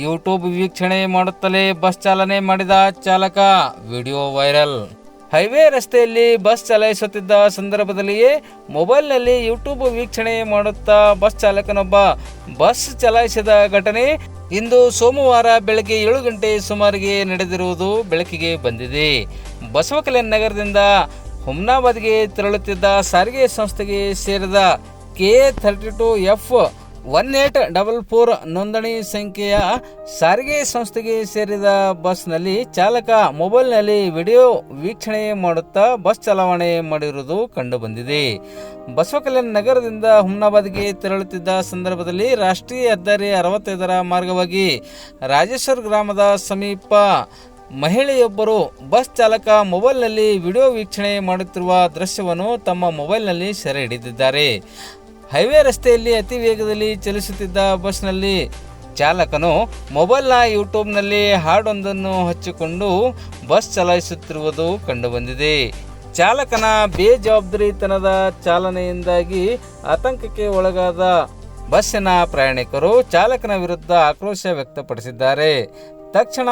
YouTube ವೀಕ್ಷಣೆ ಮಾಡುತ್ತಲೇ bus ಚಾಲನೆ ಮಾಡಿದ ಚಾಲಕ, ವಿಡಿಯೋ ವೈರಲ್. ಹೈವೇ ರಸ್ತೆಯಲ್ಲಿ ಬಸ್ ಚಲಾಯಿಸುತ್ತಿದ್ದ ಸಂದರ್ಭದಲ್ಲಿಯೇ ಮೊಬೈಲ್ನಲ್ಲಿ ಯೂಟ್ಯೂಬ್ ವೀಕ್ಷಣೆ ಮಾಡುತ್ತಾ ಬಸ್ ಚಾಲಕನೊಬ್ಬ ಬಸ್ ಚಲಾಯಿಸಿದ ಘಟನೆ ಇಂದು ಸೋಮವಾರ ಬೆಳಗ್ಗೆ 7 ಗಂಟೆ ಸುಮಾರಿಗೆ ನಡೆದಿರುವುದು ಬೆಳಕಿಗೆ ಬಂದಿದೆ. ಬಸವಕಲ್ಯಾಣ ನಗರದಿಂದ ಹುಮ್ನಾಬಾದ್ಗೆ ತೆರಳುತ್ತಿದ್ದ ಸಾರಿಗೆ ಸಂಸ್ಥೆಗೆ ಸೇರಿದ KA32F1844 ನೋಂದಣಿ ಸಂಖ್ಯೆಯ ಸಾರಿಗೆ ಸಂಸ್ಥೆಗೆ ಸೇರಿದ ಬಸ್ನಲ್ಲಿ ಚಾಲಕ ಮೊಬೈಲ್ನಲ್ಲಿ ವಿಡಿಯೋ ವೀಕ್ಷಣೆ ಮಾಡುತ್ತಾ ಬಸ್ ಚಾಲನೆ ಮಾಡಿರುವುದು ಕಂಡುಬಂದಿದೆ. ಬಸವಕಲ್ಯಾಣ ನಗರದಿಂದ ಹುಮ್ನಾಬಾದ್ಗೆ ತೆರಳುತ್ತಿದ್ದ ಸಂದರ್ಭದಲ್ಲಿ ರಾಷ್ಟ್ರೀಯ ಹೆದ್ದಾರಿ 65ರ ಮಾರ್ಗವಾಗಿ ರಾಜೇಶ್ವರ ಗ್ರಾಮದ ಸಮೀಪ ಮಹಿಳೆಯೊಬ್ಬರು ಬಸ್ ಚಾಲಕ ಮೊಬೈಲ್ನಲ್ಲಿ ವಿಡಿಯೋ ವೀಕ್ಷಣೆ ಮಾಡುತ್ತಿರುವ ದೃಶ್ಯವನ್ನು ತಮ್ಮ ಮೊಬೈಲ್ನಲ್ಲಿ ಸೆರೆ ಹಿಡಿದಿದ್ದಾರೆ. ಹೈವೇ ರಸ್ತೆಯಲ್ಲಿ ಅತಿ ವೇಗದಲ್ಲಿ ಚಲಿಸುತ್ತಿದ್ದ ಬಸ್ನಲ್ಲಿ ಚಾಲಕನು ಮೊಬೈಲ್ನ ಯೂಟ್ಯೂಬ್ನಲ್ಲಿ ಹಾಡೊಂದನ್ನು ಹಚ್ಚಿಕೊಂಡು ಬಸ್ ಚಲಾಯಿಸುತ್ತಿರುವುದು ಕಂಡುಬಂದಿದೆ. ಚಾಲಕನ ಬೇಜವಾಬ್ದಾರಿತನದ ಚಾಲನೆಯಿಂದಾಗಿ ಆತಂಕಕ್ಕೆ ಒಳಗಾದ ಬಸ್ಸಿನ ಪ್ರಯಾಣಿಕರು ಚಾಲಕನ ವಿರುದ್ಧ ಆಕ್ರೋಶ ವ್ಯಕ್ತಪಡಿಸಿದ್ದಾರೆ. ತಕ್ಷಣ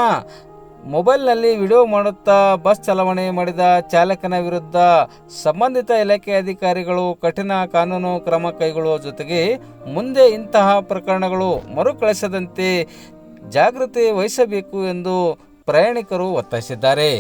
ಮೊಬೈಲ್ನಲ್ಲಿ ವಿಡಿಯೋ ಮಾಡುತ್ತಾ ಬಸ್ ಚಾಲನೆ ಮಾಡಿದ ಚಾಲಕನ ವಿರುದ್ಧ ಸಂಬಂಧಿತ ಇಲಾಖೆ ಅಧಿಕಾರಿಗಳು ಕಠಿಣ ಕಾನೂನು ಕ್ರಮ ಕೈಗೊಳ್ಳುವ ಜೊತೆಗೆ ಮುಂದೆ ಇಂತಹ ಪ್ರಕರಣಗಳು ಮರುಕಳಿಸದಂತೆ ಜಾಗೃತಿ ವಹಿಸಬೇಕು ಎಂದು ಪ್ರಯಾಣಿಕರು ಒತ್ತಾಯಿಸಿದ್ದಾರೆ.